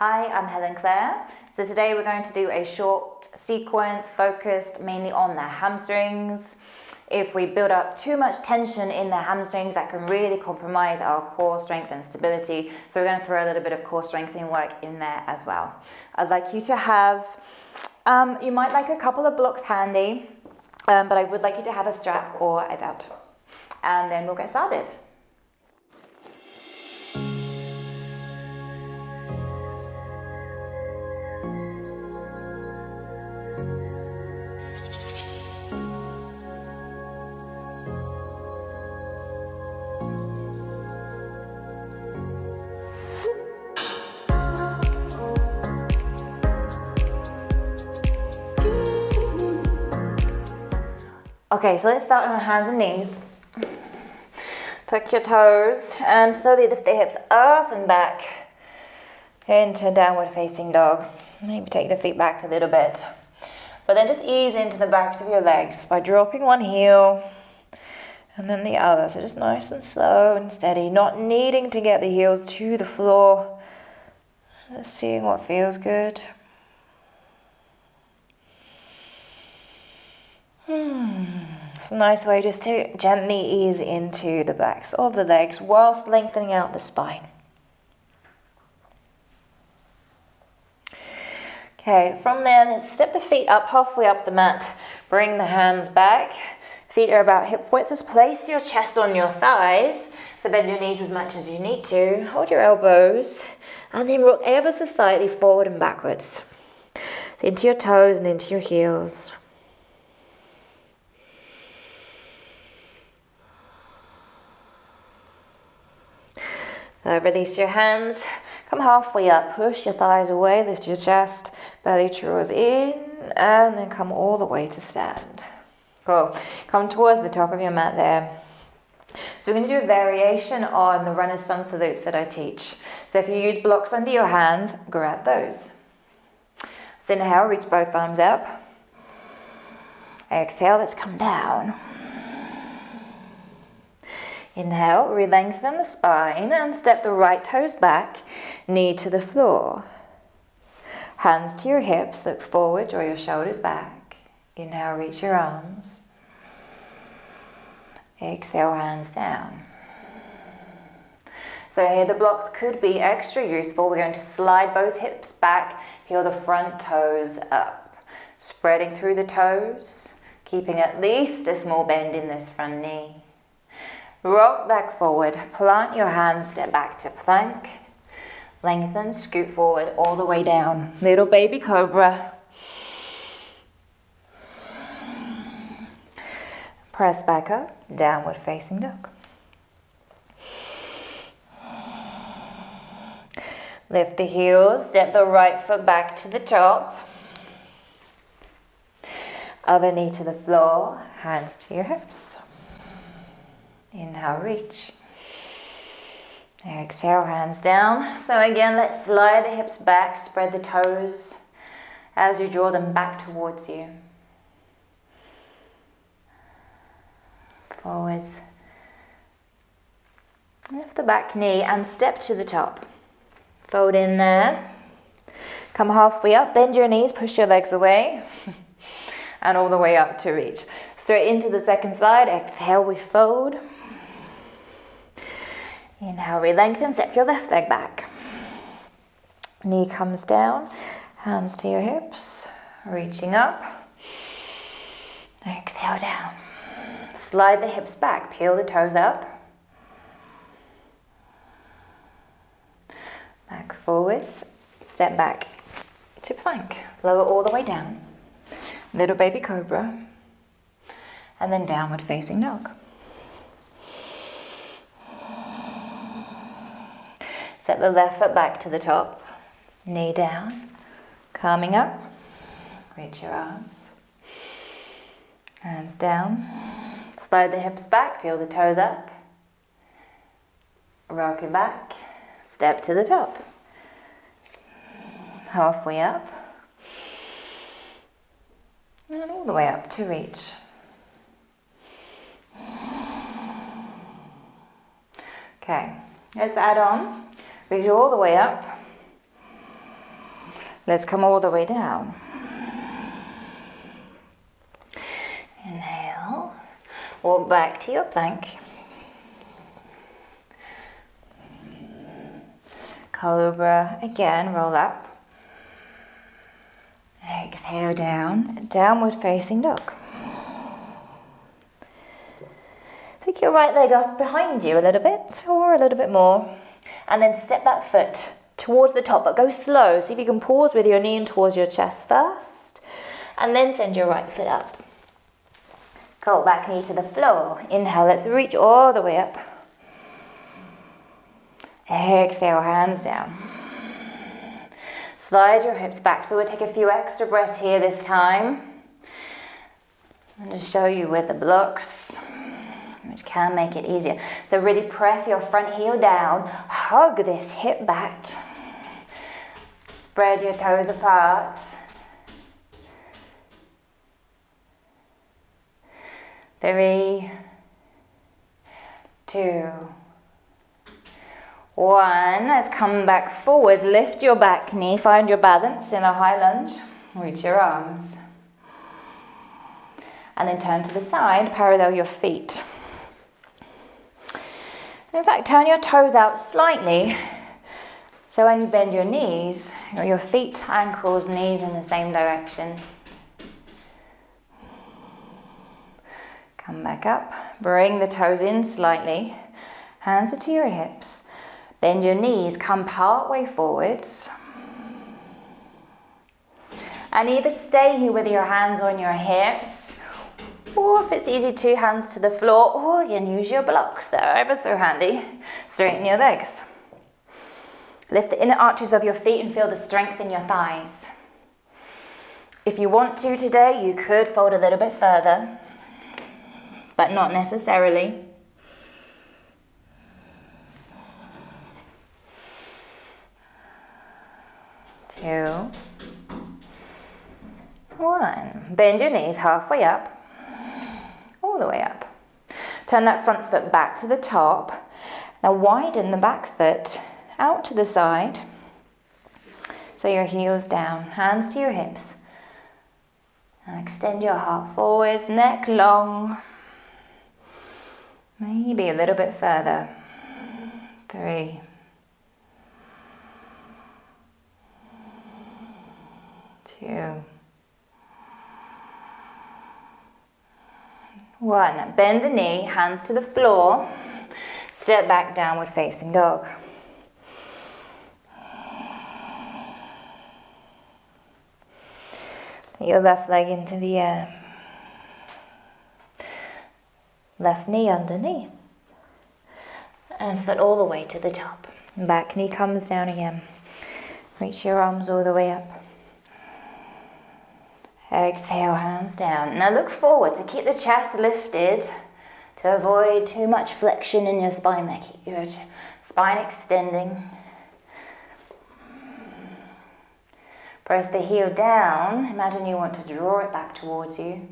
Hi, I'm Helen Claire. So today we're going to do a short sequence focused mainly on the hamstrings. If we build up too much tension in the hamstrings, that can really compromise our core strength and stability. So we're going to throw a little bit of core strengthening work in there as well. I'd like you to have, you might like a couple of blocks handy, but I would like you to have a strap or a belt. And then we'll get started. Okay, so let's start on our hands and knees. Tuck your toes and slowly lift the hips up and back into downward facing dog. Maybe take the feet back a little bit. But then just ease into the backs of your legs by dropping one heel and then the other. So just nice and slow and steady, not needing to get the heels to the floor. Just seeing what feels good. It's a nice way just to gently ease into the backs of the legs whilst lengthening out the spine. Okay, from there, let's step the feet up halfway up the mat. Bring the hands back. Feet are about hip width. Just place your chest on your thighs. So bend your knees as much as you need to. Hold your elbows. And then rock ever so slightly forward and backwards. Into your toes and into your heels. So release your hands, come halfway up, push your thighs away, lift your chest, belly draws in, and then come all the way to stand. Cool. Come towards the top of your mat there. So we're going to do a variation on the runner's sun salutes that I teach. So if you use blocks under your hands, grab those. So inhale, reach both arms up. Exhale, let's come down. Inhale, re-lengthen the spine and step the right toes back, knee to the floor. Hands to your hips, look forward, draw your shoulders back. Inhale, reach your arms. Exhale, hands down. So here the blocks could be extra useful. We're going to slide both hips back, heel the front toes up. Spreading through the toes, keeping at least a small bend in this front knee. Rock back forward, plant your hands, step back to plank. Lengthen, scoot forward all the way down. Little baby cobra. Press back up, downward facing dog. Lift the heels, step the right foot back to the top. Other knee to the floor, hands to your hips. Inhale, reach. Exhale, hands down. So again, let's slide the hips back, spread the toes as you draw them back towards you. Forwards. Lift the back knee and step to the top. Fold in there. Come halfway up, bend your knees, push your legs away. And all the way up to reach. Straight into the second slide. Exhale, we fold. Inhale, re-lengthen, step your left leg back. Knee comes down, hands to your hips, reaching up. Exhale down. Slide the hips back, peel the toes up. Back forwards, step back to plank. Lower all the way down. Little baby cobra. And then downward facing dog. Set the left foot back to the top, knee down, coming up, reach your arms, hands down, slide the hips back, peel the toes up, rock it back, step to the top, halfway up, and all the way up to reach. Okay, let's add on. Reach all the way up. Let's come all the way down. Inhale, walk back to your plank. Cobra, again, roll up. Exhale down, downward facing dog. Take your right leg up behind you a little bit, or a little bit more, and then step that foot towards the top, but go slow. See if you can pause with your knee in towards your chest first, and then send your right foot up. Go back knee to the floor. Inhale, let's reach all the way up. Exhale, hands down. Slide your hips back. So we'll take a few extra breaths here this time. I'm going to show you with the blocks, which can make it easier. So really press your front heel down. Hug this hip back. Spread your toes apart. Three, two, one. Let's come back forward. Lift your back knee. Find your balance in a high lunge. Reach your arms. And then turn to the side. Parallel your feet. In fact, turn your toes out slightly. So when you bend your knees, your feet, ankles, knees in the same direction. Come back up. Bring the toes in slightly. Hands are to your hips. Bend your knees, come part way forwards. And either stay here with your hands on your hips, or if it's easy, two hands to the floor, or you can use your blocks. They're ever so handy. Straighten your legs. Lift the inner arches of your feet and feel the strength in your thighs. If you want to today, you could fold a little bit further, but not necessarily. Two, one. Bend your knees halfway up, all the way up. Turn that front foot back to the top. Now widen the back foot out to the side. So your heels down, hands to your hips. Now extend your heart forwards, neck long. Maybe a little bit further. Three. Two. One. Bend the knee, hands to the floor. Step back, downward facing dog. Put your left leg into the air. Left knee underneath. And foot all the way to the top. Back knee comes down again. Reach your arms all the way up. Exhale, hands down. Now look forward, so keep the chest lifted to avoid too much flexion in your spine there. Keep your spine extending. Press the heel down. Imagine you want to draw it back towards you.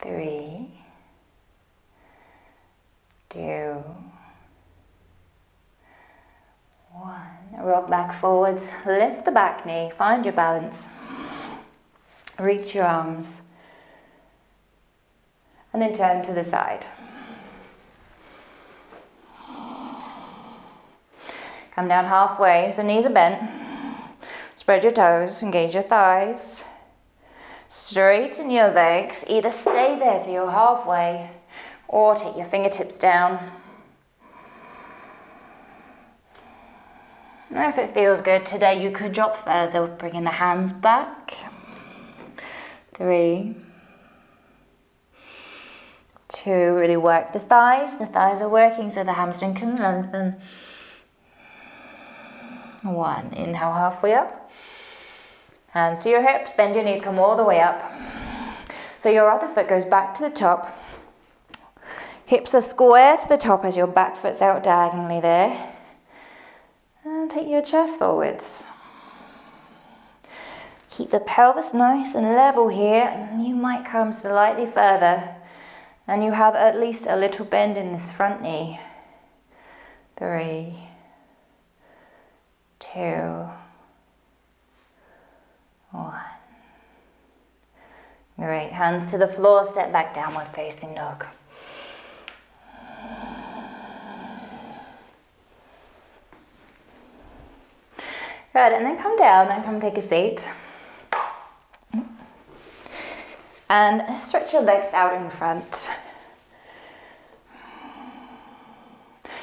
Three, two, one. Rock back forwards, lift the back knee, find your balance. Reach your arms. And then turn to the side. Come down halfway, so knees are bent. Spread your toes, engage your thighs. Straighten your legs, either stay there so you're halfway, or take your fingertips down. And if it feels good today, you could drop further, bringing the hands back. Three, two, really work the thighs. The thighs are working so the hamstring can lengthen. One, inhale halfway up. Hands to your hips, bend your knees, come all the way up. So your other foot goes back to the top. Hips are square to the top as your back foot's out diagonally there. And take your chest forwards. Keep the pelvis nice and level here. You might come slightly further. And you have at least a little bend in this front knee. Three, two, 1. Great, hands to the floor, step back, downward facing dog. Good, and then come down and come take a seat. And stretch your legs out in front.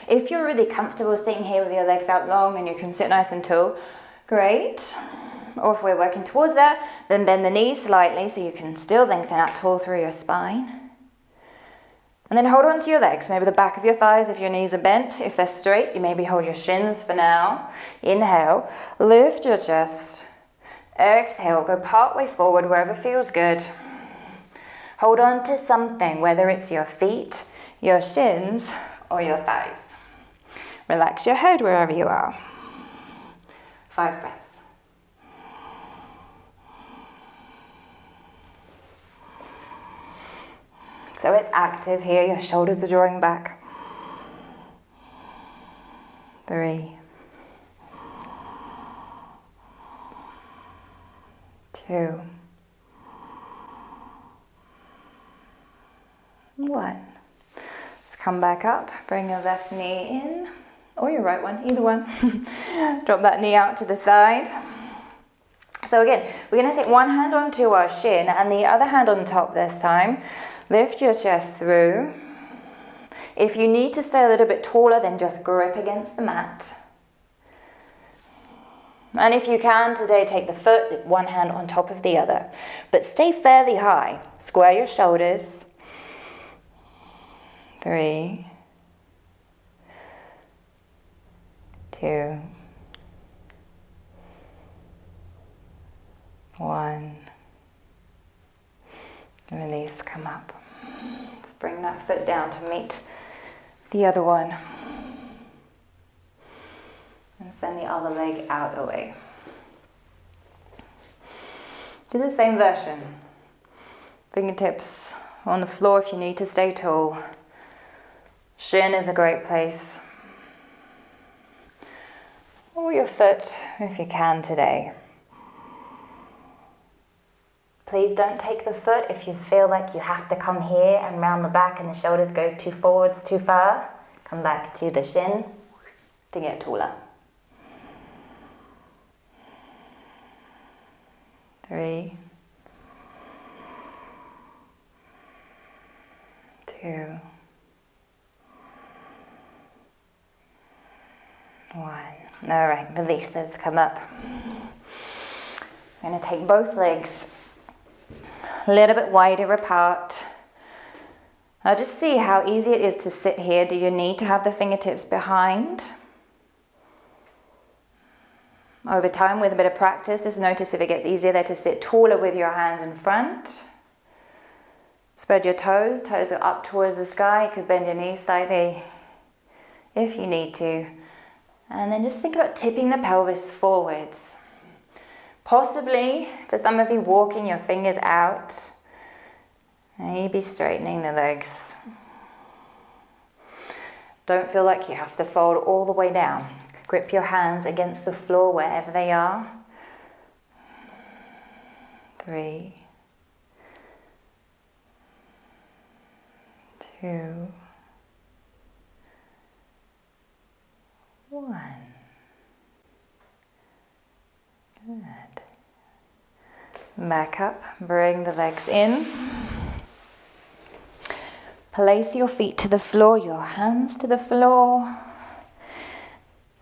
If you're really comfortable sitting here with your legs out long and you can sit nice and tall, great. Or if we're working towards that, then bend the knees slightly so you can still lengthen out tall through your spine. And then hold on to your legs, maybe the back of your thighs if your knees are bent. If they're straight, you maybe hold your shins for now. Inhale, lift your chest. Exhale, go part way forward wherever feels good. Hold on to something, whether it's your feet, your shins, or your thighs. Relax your head wherever you are. 5 breaths. So it's active here, your shoulders are drawing back. 3, 2, 1. Let's come back up, bring your left knee in, or your right one, either one. Drop that knee out to the side. So again, we're going to take one hand onto our shin and the other hand on top this time. Lift your chest through. If you need to stay a little bit taller, then just grip against the mat. And if you can today, take the foot, one hand on top of the other. But stay fairly high. Square your shoulders. 3, 2, 1. Release, come up. Let's bring that foot down to meet the other one. And send the other leg out away. Do the same version. Fingertips on the floor if you need to stay tall. Shin is a great place. Or your foot if you can today. Please don't take the foot if you feel like you have to come here and round the back and the shoulders go too forwards too far. Come back to the shin to get taller. 3, 2, 1. All right, release those, come up. I'm going to take both legs a little bit wider apart. Now just see how easy it is to sit here. Do you need to have the fingertips behind? Over time, with a bit of practice, just notice if it gets easier there to sit taller with your hands in front. Spread your toes, toes are up towards the sky. You could bend your knees slightly if you need to. And then just think about tipping the pelvis forwards. Possibly, for some of you, walking your fingers out. Maybe straightening the legs. Don't feel like you have to fold all the way down. Grip your hands against the floor wherever they are. 3, 2, 1. Good. Back up, bring the legs in. Place your feet to the floor, your hands to the floor.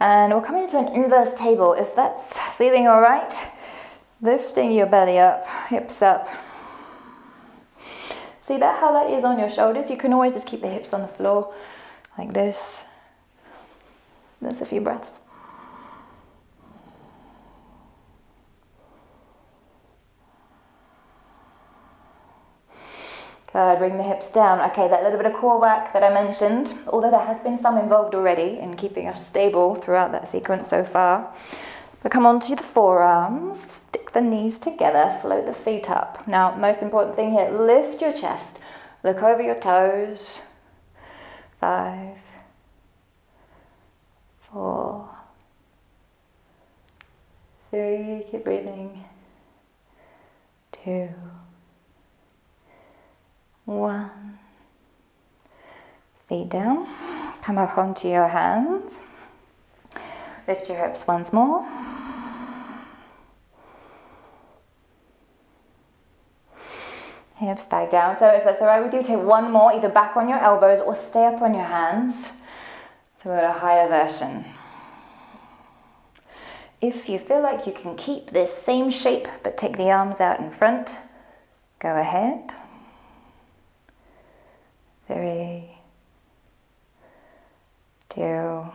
And we'll come into an inverse table. If that's feeling all right, lifting your belly up, hips up. See that, how that is on your shoulders? You can always just keep the hips on the floor like this. That's a few breaths. Good, bring the hips down. Okay, that little bit of core work that I mentioned, although there has been some involved already in keeping us stable throughout that sequence so far. But come onto the forearms, stick the knees together, float the feet up. Now, most important thing here, lift your chest, look over your toes. 5, 4, 3, keep breathing. 2, 1. Feet down. Come up onto your hands. Lift your hips once more. Hips back down. So if that's alright with you, take one more, either back on your elbows or stay up on your hands. So we're at a higher version. If you feel like you can keep this same shape but take the arms out in front, go ahead. 3, 2,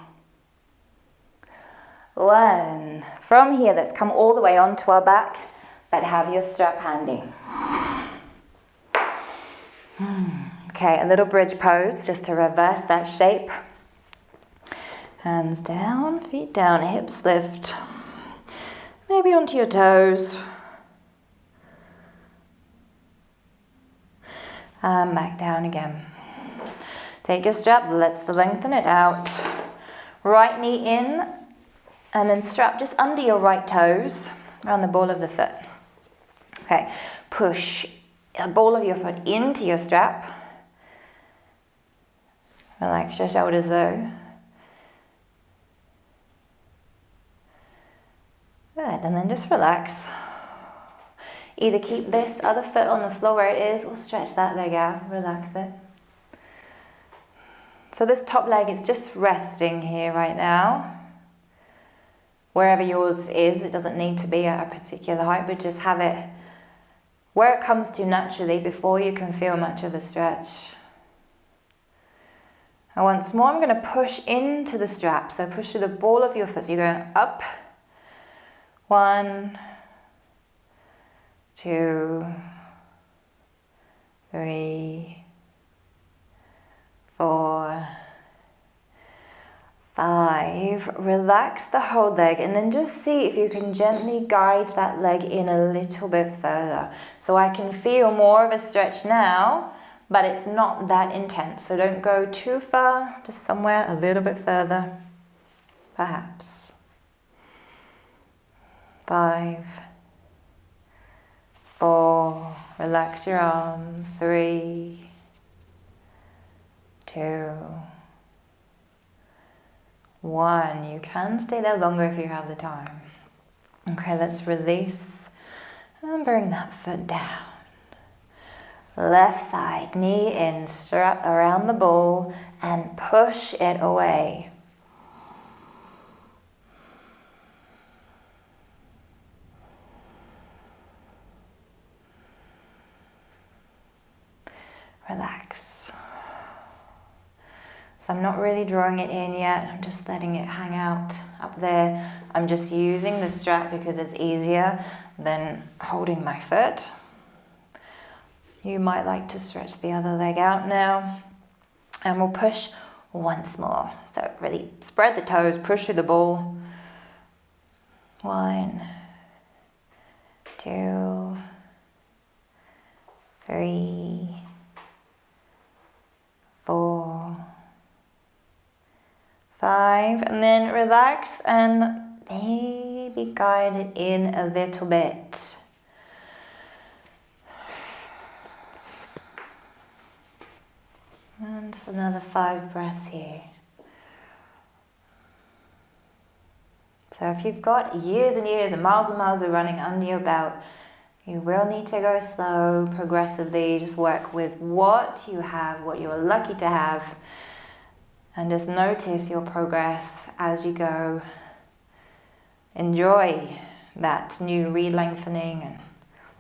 1. From here, let's come all the way onto our back, but have your strap handy. Okay, a little bridge pose just to reverse that shape. Hands down, feet down, hips lift. Maybe onto your toes. And back down again. Take your strap, let's lengthen it out. Right knee in, and then strap just under your right toes, around the ball of the foot. Okay, push the ball of your foot into your strap. Relax your shoulders though. Good, and then just relax. Either keep this other foot on the floor where it is or stretch that leg out, relax it. So this top leg is just resting here right now. Wherever yours is, it doesn't need to be at a particular height, but just have it where it comes to naturally before you can feel much of a stretch. And once more, I'm going to push into the strap. So push through the ball of your foot. So you're going up. 1, 2, 3, 4, 5. Relax the whole leg and then just see if you can gently guide that leg in a little bit further. So I can feel more of a stretch now, but it's not that intense. So don't go too far, just somewhere a little bit further, perhaps. 5, 4, relax your arms. 3, 2, 1. You can stay there longer if you have the time. Okay, let's release and bring that foot down. Left side, knee in, strap around the ball and push it away. Relax. So I'm not really drawing it in yet, I'm just letting it hang out up there. I'm just using the strap because it's easier than holding my foot. You might like to stretch the other leg out now. And we'll push once more. So really spread the toes, push through the ball. 1, 2, 3, 4, 5, and then relax and maybe guide it in a little bit. And just another 5 breaths here. So if you've got years and years and miles of running under your belt, you will need to go slow, progressively, just work with what you have, what you are lucky to have, and just notice your progress as you go. Enjoy that new re-lengthening and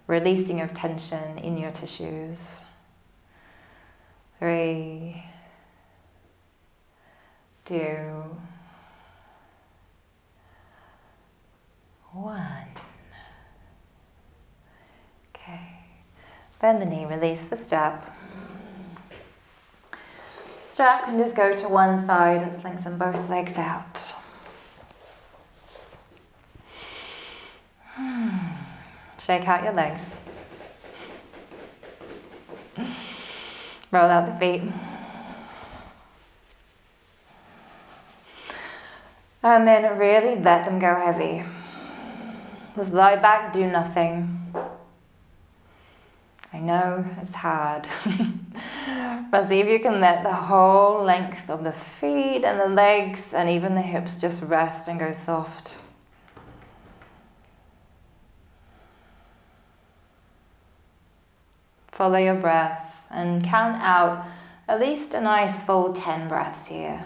releasing of tension in your tissues. 3, 2, 1. Okay. Bend the knee, release the strap. Strap can just go to one side. Let's lengthen both legs out. Shake out your legs. Roll out the feet. And then really let them go heavy. Just lie back, do nothing. know it's hard. But see if you can let the whole length of the feet and the legs and even the hips just rest and go soft. Follow your breath and count out at least a nice full 10 breaths here.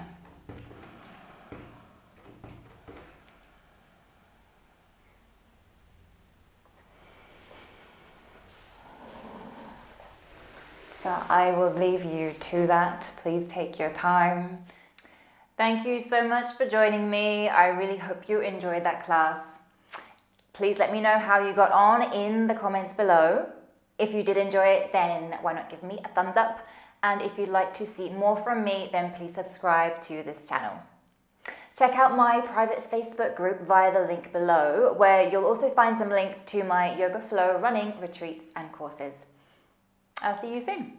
So I will leave you to that. Please take your time. Thank you so much for joining me. I really hope you enjoyed that class. Please let me know how you got on in the comments below. If you did enjoy it, then why not give me a thumbs up? And if you'd like to see more from me, then please subscribe to this channel. Check out my private Facebook group via the link below, where you'll also find some links to my yoga flow running retreats and courses. I'll see you soon.